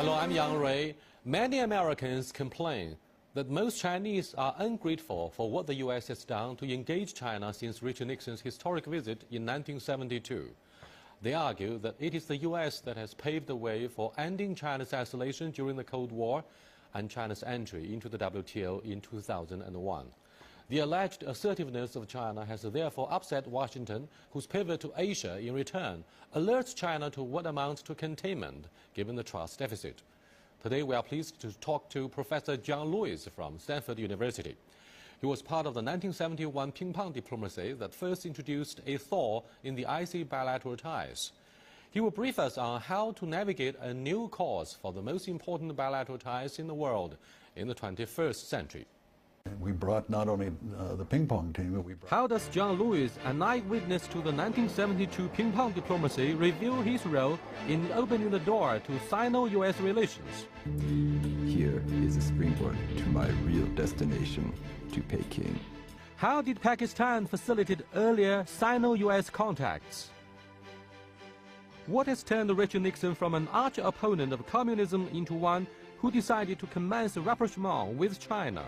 Hello, I'm Yang Rui. Many Americans complain that most Chinese are ungrateful for what the U.S. has done to engage China since Richard Nixon's historic visit in 1972. They argue that it is the U.S. that has paved the way for ending China's isolation during the Cold War and China's entry into the WTO in 2001. The alleged assertiveness of China has therefore upset Washington, whose pivot to Asia in return alerts China to what amounts to containment, given the trust deficit. Today we are pleased to talk to Professor John Lewis from Stanford University. He was part of the 1971 ping-pong diplomacy that first introduced a thaw in the icy bilateral ties. He will brief us on how to navigate a new course for the most important bilateral ties in the world in the 21st century. We brought not only the ping-pong team, but we brought... How does John Lewis, an eyewitness to the 1972 ping-pong diplomacy, review his role in opening the door to Sino-US relations? Here is a springboard to my real destination, to Peking. How did Pakistan facilitate earlier Sino-US contacts? What has turned Richard Nixon from an arch opponent of communism into one who decided to commence a rapprochement with China?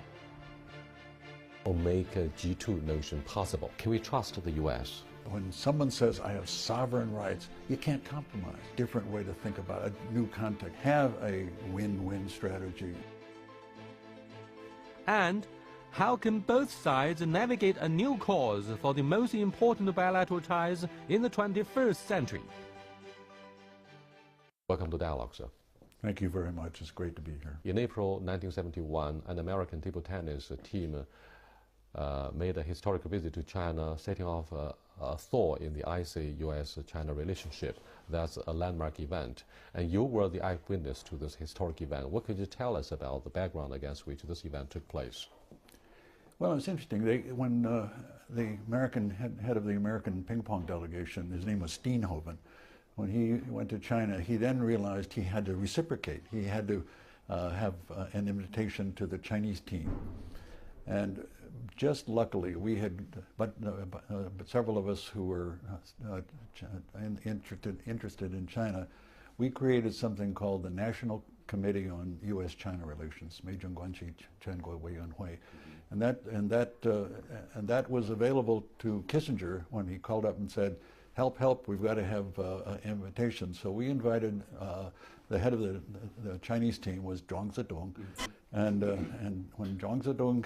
Or make a G2 notion possible? Can we trust the U.S.? When someone says, I have sovereign rights, you can't compromise. Different way to think about it, a new context. Have a win-win strategy. And how can both sides navigate a new course for the most important bilateral ties in the 21st century? Welcome to Dialogue, sir. Thank you very much. It's great to be here. In April 1971, an American table tennis team made a historic visit to China, setting off a thaw in the icy U.S.-China relationship. That's a landmark event. And you were the eyewitness to this historic event. What could you tell us about the background against which this event took place? Well, it's interesting. When the American head of the American ping-pong delegation, his name was Steenhoven, when he went to China, he then realized he had to reciprocate. He had to have an invitation to the Chinese team. And just luckily, we had, but several of us who were interested in China, we created something called the National Committee on U.S.-China Relations, and that was available to Kissinger when he called up and said, "Help, help! We've got to have an invitation." So we invited the head of the Chinese team was Zhang Zedong, and when Zhang Zedong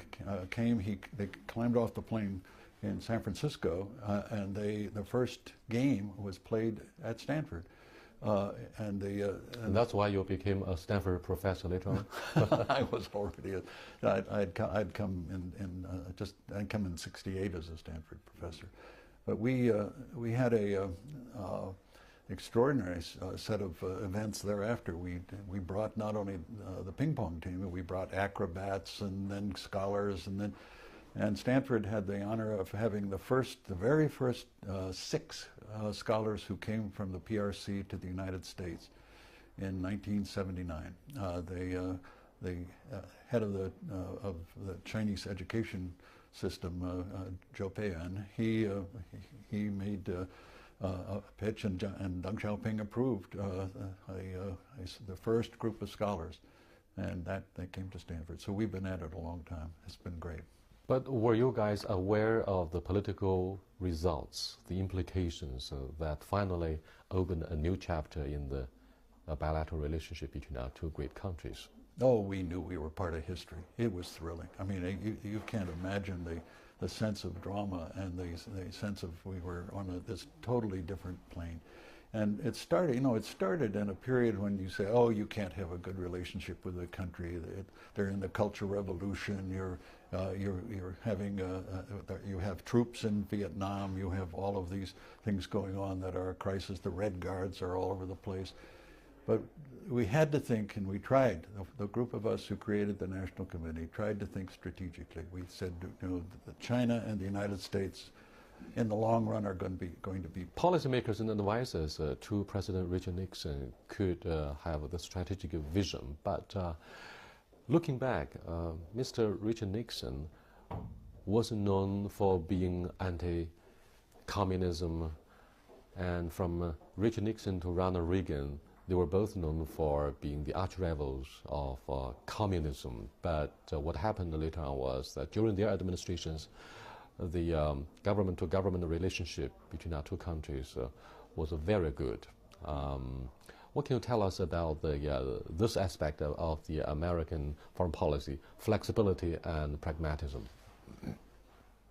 came, they climbed off the plane in San Francisco, and the first game was played at Stanford. And that's why you became a Stanford professor later on. I was already I'd come in '68 as a Stanford professor. But we had a extraordinary set of events thereafter. We brought not only the ping pong team, but we brought acrobats and then scholars, and Stanford had the honor of having the very first 6 scholars who came from the PRC to the United States in 1979. The head of the Chinese education system, Zhou Peiyan, he made a pitch, and Deng Xiaoping approved the first group of scholars, and they came to Stanford. So we've been at it a long time. It's been great. But were you guys aware of the political results, the implications that finally opened a new chapter in the bilateral relationship between our two great countries? Oh, we knew we were part of history. It was thrilling. I mean, you can't imagine the sense of drama and the sense of we were on this totally different plane. And it started in a period when you say, oh, you can't have a good relationship with a country. They're in the Cultural Revolution. You're having you have troops in Vietnam. You have all of these things going on that are a crisis. The Red Guards are all over the place. But we had to think, and we tried. The group of us who created the National Committee tried to think strategically. We said, that China and the United States, in the long run, are going to be policymakers and advisors to President Richard Nixon could have the strategic vision. But looking back, Mr. Richard Nixon was known for being anti-communism, and from Richard Nixon to Ronald Reagan, They were both known for being the arch rivals of communism. But what happened later on was that during their administrations, the government-to-government relationship between our two countries was very good. What can you tell us about this aspect of the American foreign policy, flexibility and pragmatism?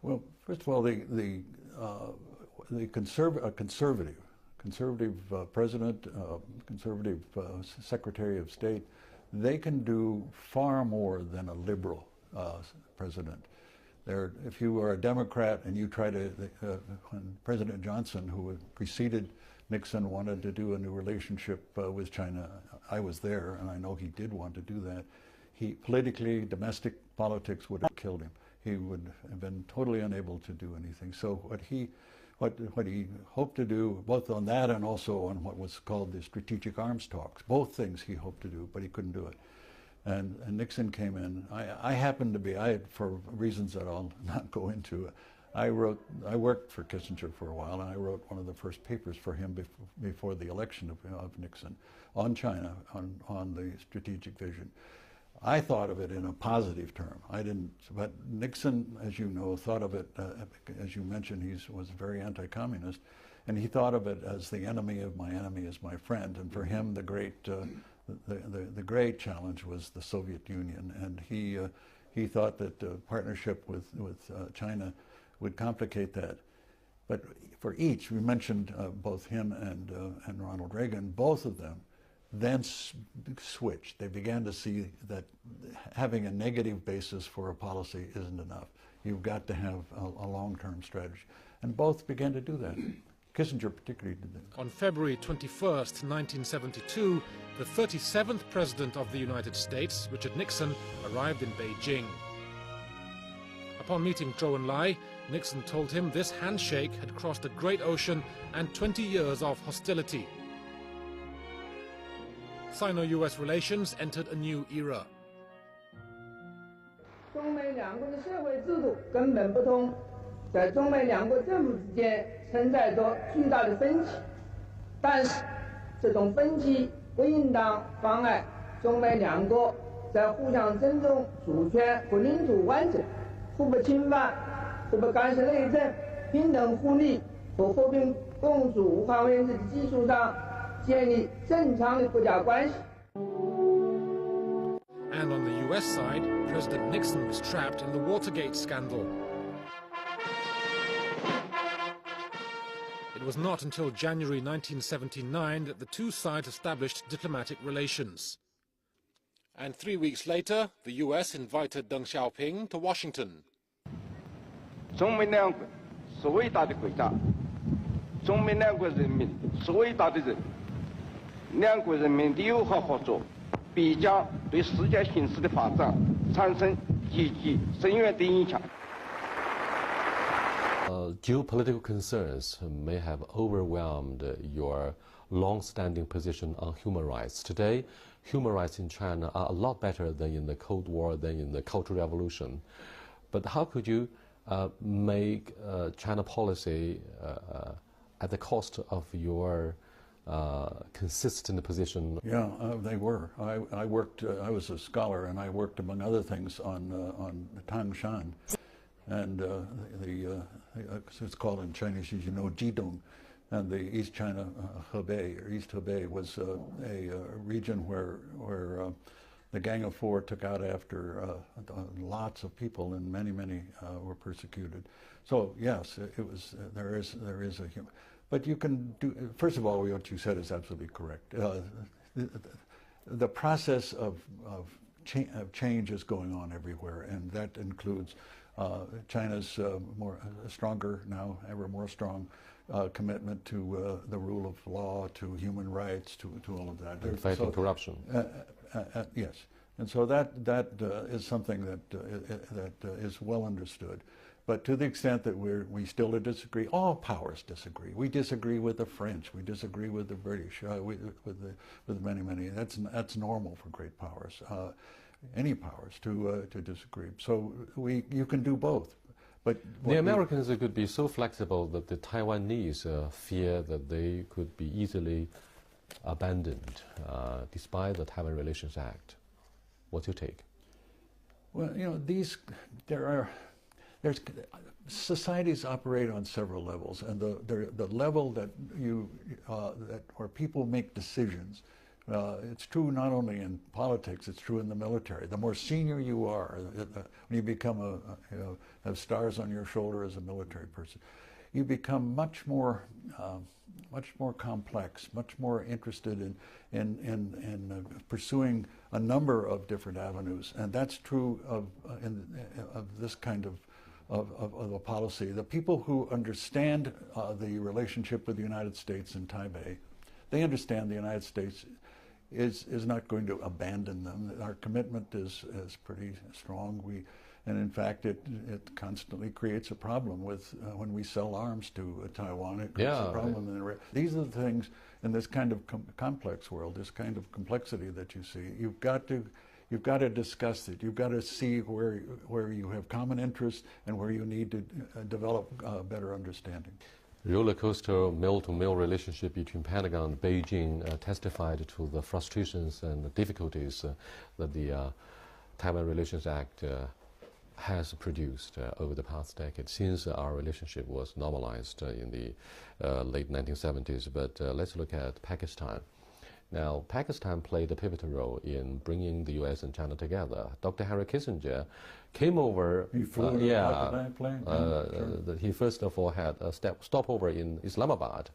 Well, first of all, the conservative president, conservative secretary of state, they can do far more than a liberal president. If you are a Democrat and you try to, when President Johnson, who preceded Nixon, wanted to do a new relationship with China, I was there, and I know he did want to do that. He politically, domestic politics would have killed him. He would have been totally unable to do anything. So what he hoped to do, both on that and also on what was called the strategic arms talks, both things he hoped to do, but he couldn't do it. And Nixon came in. I happened to be, for reasons that I'll not go into, I worked for Kissinger for a while, and I wrote one of the first papers for him before the election of Nixon on China, on the strategic vision. I thought of it in a positive term. I didn't, but Nixon, as you know, thought of it, as you mentioned, he was very anti-communist, and he thought of it as the enemy of my enemy is my friend. And for him, the great challenge was the Soviet Union, and he thought that partnership with China would complicate that. But for each, we mentioned both him and Ronald Reagan, both of them then switched. They began to see that having a negative basis for a policy isn't enough. You've got to have a long-term strategy. And both began to do that. Kissinger particularly did that. On February 21st, 1972, the 37th President of the United States, Richard Nixon, arrived in Beijing. Upon meeting Zhou Enlai, Nixon told him this handshake had crossed a great ocean and 20 years of hostility. Sino-US relations entered a new era. 中美两国的社会制度根本不同，在中美两国政府之间存在着巨大的分歧，但是这种分歧不应当妨碍中美两国在互相尊重主权和领土完整、互不侵犯、互不干涉内政、平等互利和和平共处无化为日的基础上建立正常的国家关系。 And on the US side, President Nixon was trapped in the Watergate scandal. It was not until January 1979 that the two sides established diplomatic relations. And 3 weeks later, the US invited Deng Xiaoping to Washington. 中美两国是伟大的国家，中美两国人民是伟大的人，两国人民的友好合作必将对世界形势的发展产生积极深远的影响。 Geopolitical concerns may have overwhelmed your long-standing position on human rights. Today, human rights in China are a lot better than in the Cold War, than in the Cultural Revolution. But how could you make China policy at the cost of your consistent position? Yeah, they were. I worked. I was a scholar, and I worked, among other things, on Tangshan, and it's called in Chinese, as you know, Jidong, and the East China Hebei, or East Hebei, was a region where the Gang of Four took out after lots of people, and many were persecuted. So yes, it was. There is a human. But you can do. First of all, what you said is absolutely correct. The process of change is going on everywhere, and that includes China's stronger now, ever more strong commitment to the rule of law, to human rights, to all of that. And fighting corruption. Yes, and so that is something that is well understood. But to the extent that we still disagree, all powers disagree. We disagree with the French. We disagree with the British. With many. That's normal for great powers. Any powers to disagree. So you can do both. But the Americans could be so flexible that the Taiwanese fear that they could be easily abandoned despite the Taiwan Relations Act. What's your take? Well, you know, there's societies operate on several levels, and the level that where people make decisions. It's true not only in politics; it's true in the military. The more senior you are, when you become have stars on your shoulder as a military person, you become much more complex, much more interested in pursuing a number of different avenues, and that's true of this kind of a policy. The people who understand the relationship with the United States and Taipei, they understand the United States is not going to abandon them. Our commitment is pretty strong. And in fact, it constantly creates a problem with when we sell arms to Taiwan. It creates a problem. These are the things in this kind of complex world, this kind of complexity that you see. You've got to discuss it. You've got to see where you have common interests and where you need to develop better understanding. Roller coaster male-to-male relationship between Pentagon and Beijing testified to the frustrations and the difficulties that the Taiwan Relations Act has produced over the past decade, since our relationship was normalized in the late 1970s. But let's look at Pakistan. Now, Pakistan played a pivotal role in bringing the U.S. and China together. Dr. Henry Kissinger came over. He flew the plane? He first of all had a stopover in Islamabad.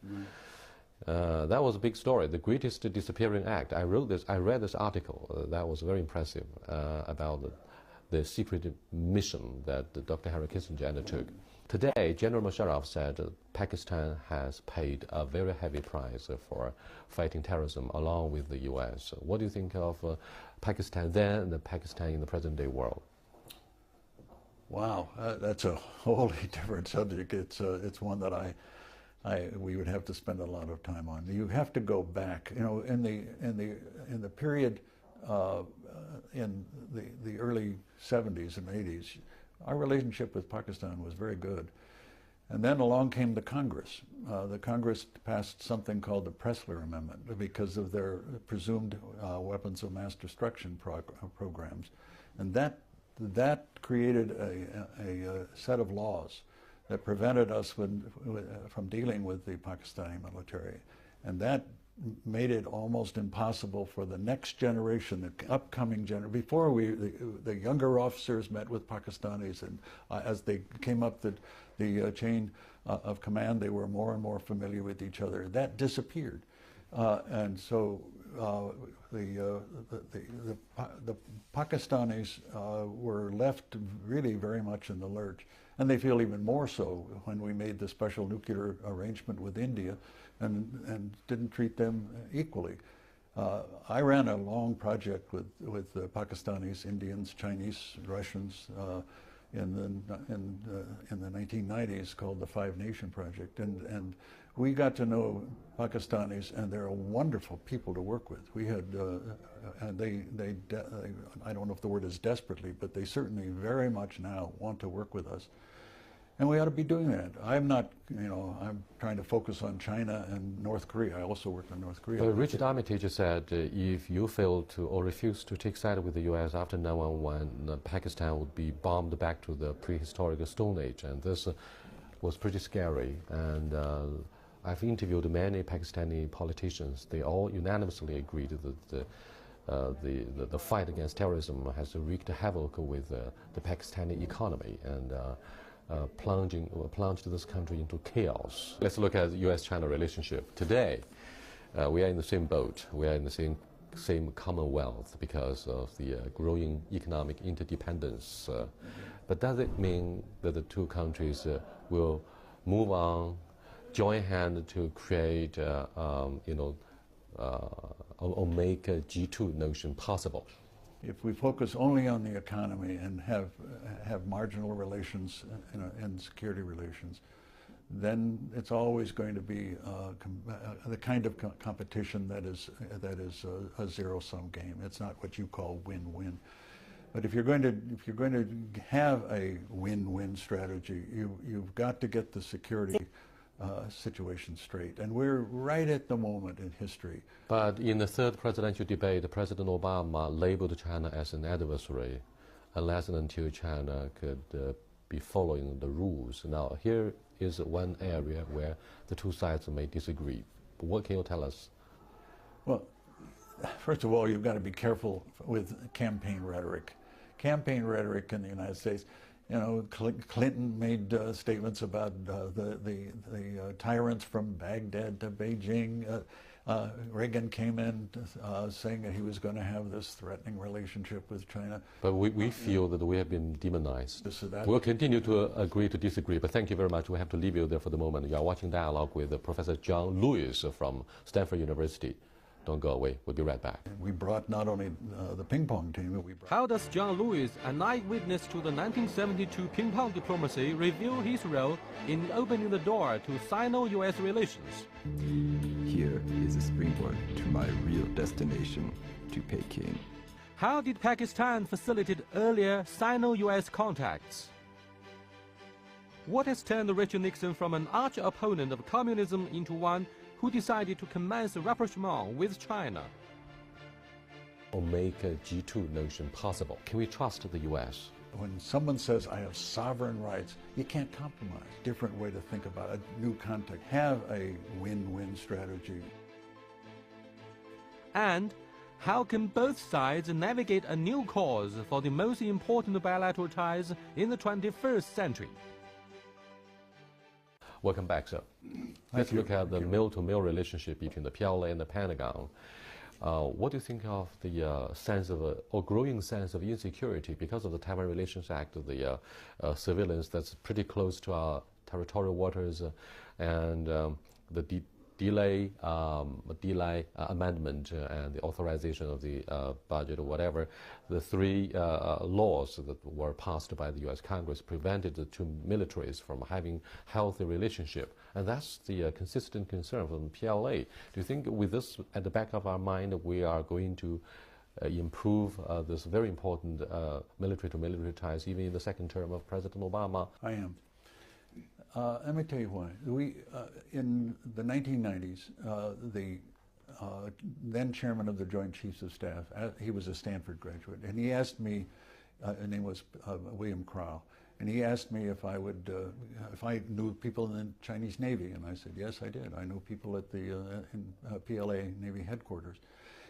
That was a big story, the greatest disappearing act. I read this article. That was very impressive about the secret mission that Dr. Henry Kissinger undertook. Today, General Musharraf said Pakistan has paid a very heavy price for fighting terrorism along with the U.S. What do you think of Pakistan then and Pakistan in the present-day world? Wow, that's a wholly different subject. It's one that we would have to spend a lot of time on. You have to go back. You know, in the period in the early 70s and 80s, our relationship with Pakistan was very good. And then along came the Congress. The Congress passed something called the Pressler Amendment because of their presumed weapons of mass destruction programs. And that created a set of laws that prevented us from dealing with the Pakistani military. And that made it almost impossible for the next generation, the upcoming generation. Before the younger officers met with Pakistanis, and as they came up the chain of command, they were more and more familiar with each other. That disappeared, and so the Pakistanis were left really very much in the lurch, and they feel even more so when we made the special nuclear arrangement with India, and didn't treat them equally. I ran a long project with Pakistanis, Indians, Chinese, Russians in the 1990s called the Five Nation Project, and we got to know Pakistanis, and they're wonderful people to work with. We had, and they I don't know if the word is desperately, but they certainly very much now want to work with us. And we ought to be doing that. I'm not, I'm trying to focus on China and North Korea. I also work in North Korea. Richard Armitage said if you fail to or refuse to take side with the U.S. after 9/11, Pakistan would be bombed back to the prehistoric Stone Age. And this was pretty scary. And I've interviewed many Pakistani politicians. They all unanimously agreed that the fight against terrorism has wreaked havoc with the Pakistani economy and plunged this country into chaos. Let's look at the U.S.-China relationship. Today, we are in the same boat. We are in the same commonwealth because of the growing economic interdependence. But does it mean that the two countries will move on, join hands to create, or make a G2 notion possible? If we focus only on the economy and have marginal relations in security relations, then it's always going to be the kind of competition that is a zero-sum game. It's not what you call win-win. But if you're going to have a win-win strategy, you've got to get the security situation straight. And we're right at the moment in history. But in the third presidential debate, President Obama labeled China as an adversary unless and until China could be following the rules. Now, here is one area where the two sides may disagree. What can you tell us? Well, first of all, you've got to be careful with campaign rhetoric. Campaign rhetoric in the United States, you know, Clinton made statements about the tyrants from Baghdad to Beijing. Reagan came in saying that he was going to have this threatening relationship with China. But we feel that we have been demonized. We'll continue to agree to disagree, but thank you very much. We have to leave you there for the moment. You are watching Dialogue with Professor John Lewis from Stanford University. Don't go away. We'll be right back. We brought not only the ping pong team, but we brought... How does John Lewis, an eyewitness to the 1972 ping pong diplomacy, reveal his role in opening the door to Sino-US relations? Here is a springboard to my real destination, to Peking. How did Pakistan facilitate earlier Sino-US contacts? What has turned Richard Nixon from an arch opponent of communism into one who decided to commence a rapprochement with China? Or make a G2 notion possible? Can we trust the US? When someone says, I have sovereign rights, you can't compromise. Different way to think about a new context. Have a win-win strategy. And how can both sides navigate a new course for the most important bilateral ties in the 21st century? Welcome back, sir. Let's look at the mil-to-mil relationship between the PLA and the Pentagon. What do you think of the sense of or growing sense of insecurity because of the Taiwan Relations Act, the surveillance that's pretty close to our territorial waters, and the delay amendment and the authorization of the budget or whatever, the three laws that were passed by the U.S. Congress prevented the two militaries from having healthy relationship. And that's the consistent concern from PLA. Do you think with this at the back of our mind, we are going to improve this very important military-to-military ties even in the second term of President Obama? I am. Let me tell you why. In the 1990s, the then chairman of the Joint Chiefs of Staff, he was a Stanford graduate, and he asked me, his name was William Crowell, and he asked me if I knew people in the Chinese Navy, and I said, yes, I did. I know people at the PLA Navy headquarters.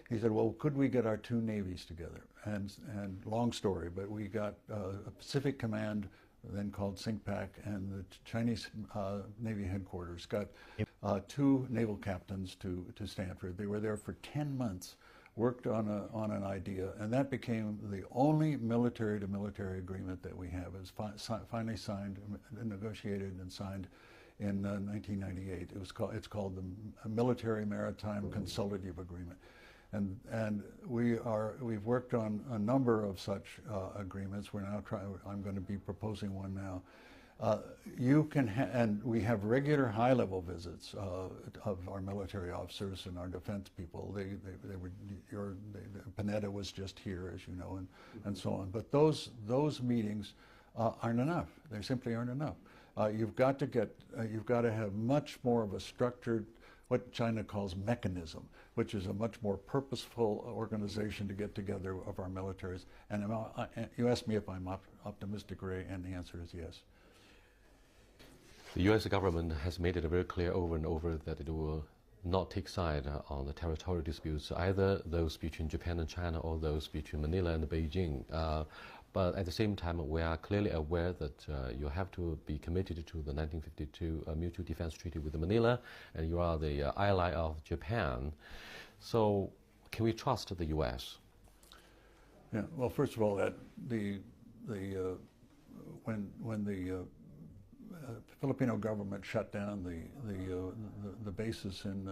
He said, well, could we get our two navies together? And long story, but we got a Pacific Command, then called SINCPAC, and the Chinese Navy headquarters got two naval captains to Stanford. They were there for 10 months, worked on an idea, and that became the only military-to-military agreement that we have. It was finally signed, negotiated, and signed in 1998. It's called the Military Maritime Consultative Agreement. And we've worked on a number of such agreements. We're now I'm going to be proposing one now. And we have regular high-level visits of our military officers and our defense people. Panetta was just here, as you know, and so on. But those meetings aren't enough. They simply aren't enough. You've got to have much more of a structured, what China calls mechanism, which is a much more purposeful organization to get together of our militaries. And you asked me if I'm optimistic, Ray, and the answer is yes. The U.S. government has made it very clear over and over that it will not take side on the territorial disputes, either those between Japan and China or those between Manila and Beijing. But at the same time, we are clearly aware that you have to be committed to the 1952 Mutual Defense Treaty with Manila, and you are the ally of Japan. So can we trust the U.S.? Yeah, well, first of all, when the Filipino government shut down the bases in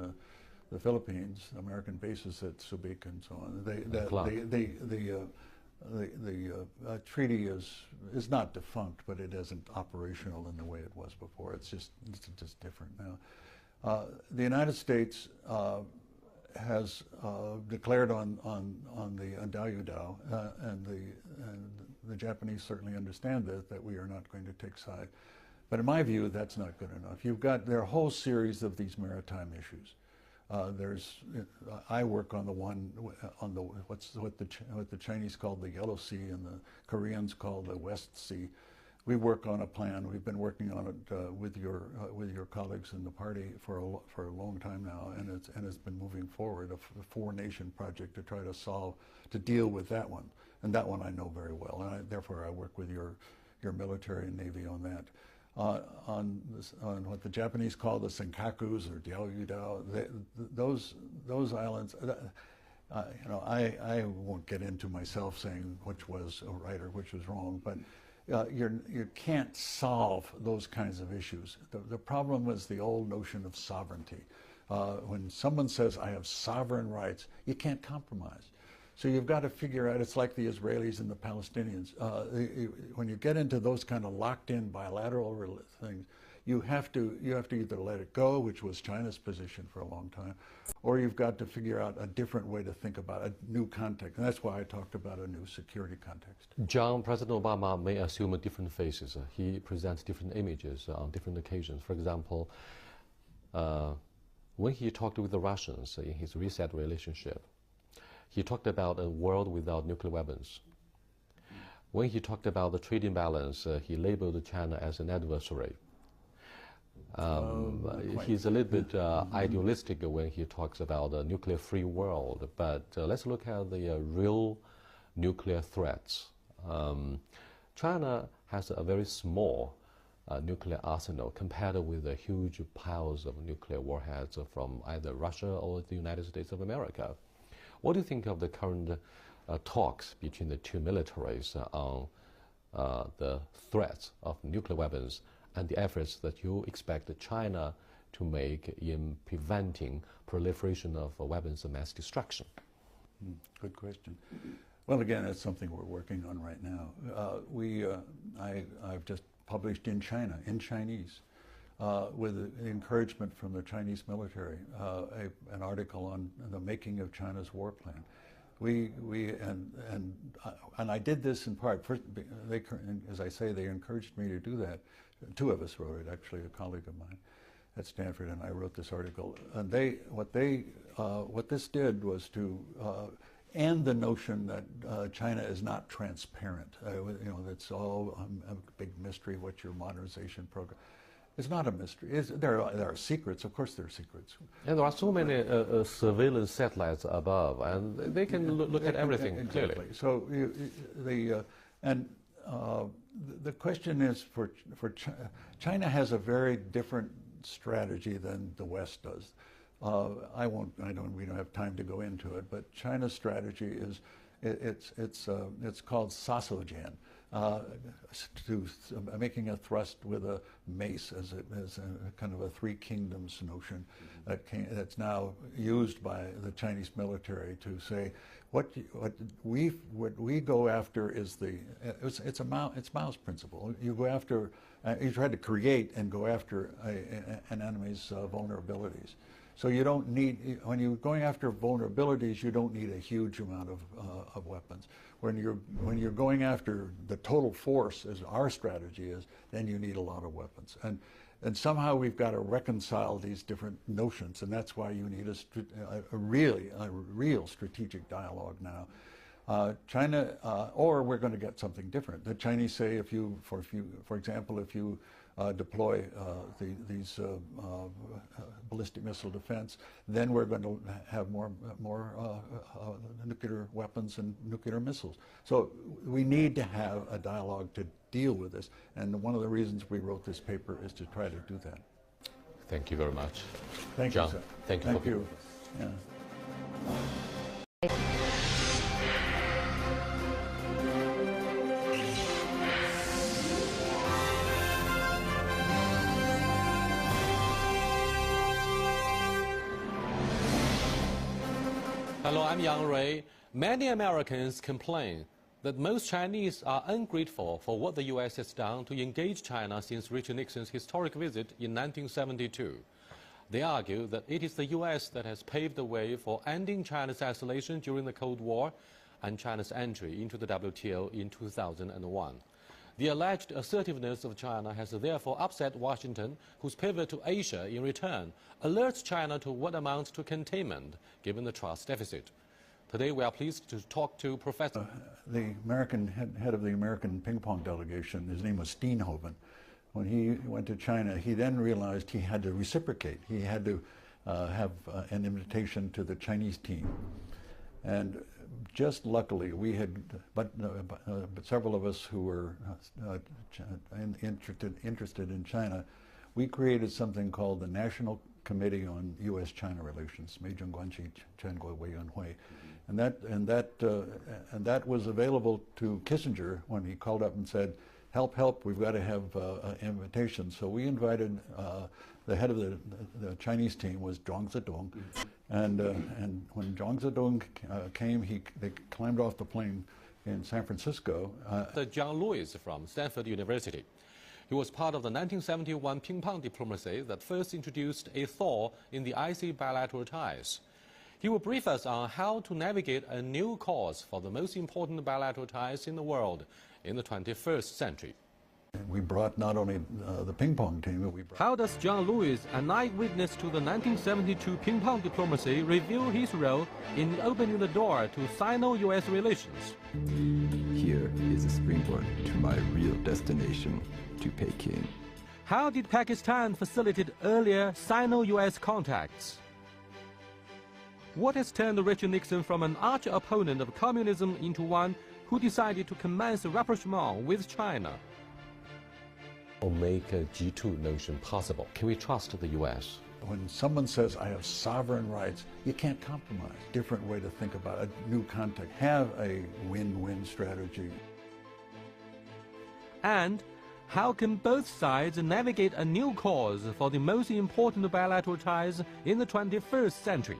the Philippines, American bases at Subic and so on, the treaty is not defunct, but it isn't operational in the way it was before. It's just different now. The United States has declared on the Dayu-Dao, and the Japanese certainly understand that we are not going to take side. But in my view, that's not good enough. There are a whole series of these maritime issues. I work on the one on the what the Chinese call the Yellow Sea and the Koreans call the West Sea. We work on a plan. We've been working on it with your colleagues in the party for a long time now, and it's been moving forward. A four-nation project to try to deal with that one, and that one I know very well, and therefore I work with your military and navy on that. On what the Japanese call the Senkakus or Diaoyudao, those islands. I won't get into myself saying which was right or which was wrong, but you can't solve those kinds of issues. The problem was the old notion of sovereignty. When someone says, I have sovereign rights, you can't compromise. So you've got to figure out, it's like the Israelis and the Palestinians. When you get into those kind of locked-in bilateral things, you have to either let it go, which was China's position for a long time, or you've got to figure out a different way to think about a new context. And that's why I talked about a new security context. John, President Obama may assume different faces. He presents different images on different occasions. For example, when he talked with the Russians in his reset relationship, he talked about a world without nuclear weapons. When he talked about the trade imbalance, he labeled China as an adversary. He's a little bit idealistic when he talks about a nuclear-free world, but let's look at the real nuclear threats. China has a very small nuclear arsenal compared with the huge piles of nuclear warheads from either Russia or the United States of America. What do you think of the current talks between the two militaries on the threats of nuclear weapons and the efforts that you expect China to make in preventing proliferation of weapons of mass destruction? Good question. Well, again, that's something we're working on right now. I've just published in China, in Chinese, with the encouragement from the Chinese military, an article on the making of China's war plan. And I did this in part. First, as I say, they encouraged me to do that. Two of us wrote it, actually, a colleague of mine at Stanford and I wrote this article. And what this did was to end the notion that China is not transparent. It's all a big mystery. What's your modernization program? It's not a mystery. There are secrets. Of course, there are secrets. And there are so many surveillance satellites above, and they can look at everything exactly. Clearly. So the question is, China has a very different strategy than the West does. We don't have time to go into it, but China's strategy is it's called sasojian, making a thrust with a mace as a kind of a three kingdoms notion that's now used by the Chinese military to say what we go after is it's Mao's principle. You go after you try to create and go after an enemy's vulnerabilities. So you don't need, when you're going after vulnerabilities, you don't need a huge amount of weapons. When you're going after the total force, as our strategy is, then you need a lot of weapons. And somehow we've got to reconcile these different notions, and that's why you need a real strategic dialogue now. China, or we're going to get something different. The Chinese say for example, if you deploy these ballistic missile defense, then we're going to have more nuclear weapons and nuclear missiles. So we need to have a dialogue to deal with this, and one of the reasons we wrote this paper is to try to do that. Thank you very much. Thank John, you, sir. Thank you. Thank you. Yeah. Hello, I'm Yang Rui. Many Americans complain that most Chinese are ungrateful for what the U.S. has done to engage China since Richard Nixon's historic visit in 1972. They argue that it is the U.S. that has paved the way for ending China's isolation during the Cold War and China's entry into the WTO in 2001. The alleged assertiveness of China has therefore upset Washington, whose pivot to Asia in return alerts China to what amounts to containment, given the trust deficit. Today we are pleased to talk to Professor... The American head of the American ping pong delegation, his name was Steenhoven. When he went to China, he then realized he had to reciprocate. He had to have an invitation to the Chinese team. And just luckily, we had, but several of us who were interested in China, we created something called the National Committee on U.S.-China Relations, and that was available to Kissinger when he called up and said, "Help, help! We've got to have an invitation." So we invited the head of the Chinese team was Zhang Zedong, and when Zhang Zedong came, they climbed off the plane in San Francisco. John Lewis from Stanford University. He was part of the 1971 ping pong diplomacy that first introduced a thaw in the icy bilateral ties. He will brief us on how to navigate a new course for the most important bilateral ties in the world in the 21st century. We brought not only the ping pong team, but we brought... How does John Lewis, an eyewitness to the 1972 ping pong diplomacy, review his role in opening the door to Sino-US relations? Here is a springboard to my real destination, to Peking. How did Pakistan facilitate earlier Sino-US contacts? What has turned Richard Nixon from an arch opponent of communism into one who decided to commence a rapprochement with China? Or make a G2 notion possible? Can we trust the U.S.? When someone says, "I have sovereign rights," you can't compromise. Different way to think about a new context. Have a win-win strategy. And how can both sides navigate a new course for the most important bilateral ties in the 21st century?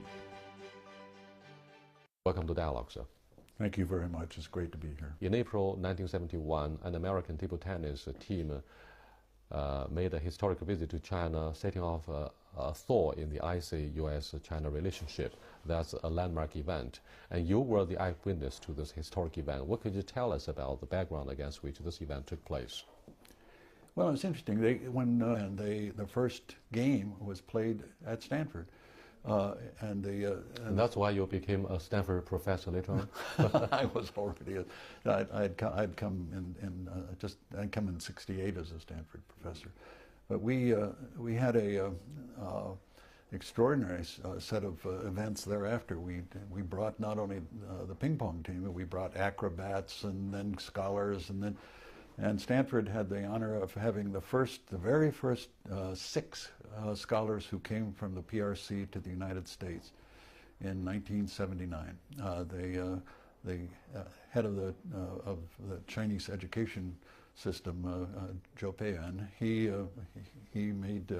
Welcome to Dialogue, sir. Thank you very much. It's great to be here. In April 1971, an American table tennis team made a historic visit to China, setting off a thaw in the icy U.S.-China relationship. That's a landmark event. And you were the eyewitness to this historic event. What could you tell us about the background against which this event took place? Well, it's interesting. The first game was played at Stanford. And that's why you became a Stanford professor later on? I was already, I'd come in '68 as a Stanford professor. But we had a extraordinary set of events thereafter. We brought not only the ping pong team, but we brought acrobats and then scholars, and Stanford had the honor of having the very first 6 scholars who came from the PRC to the United States in 1979. The head of the Chinese education system, Zhou Peiyan, he made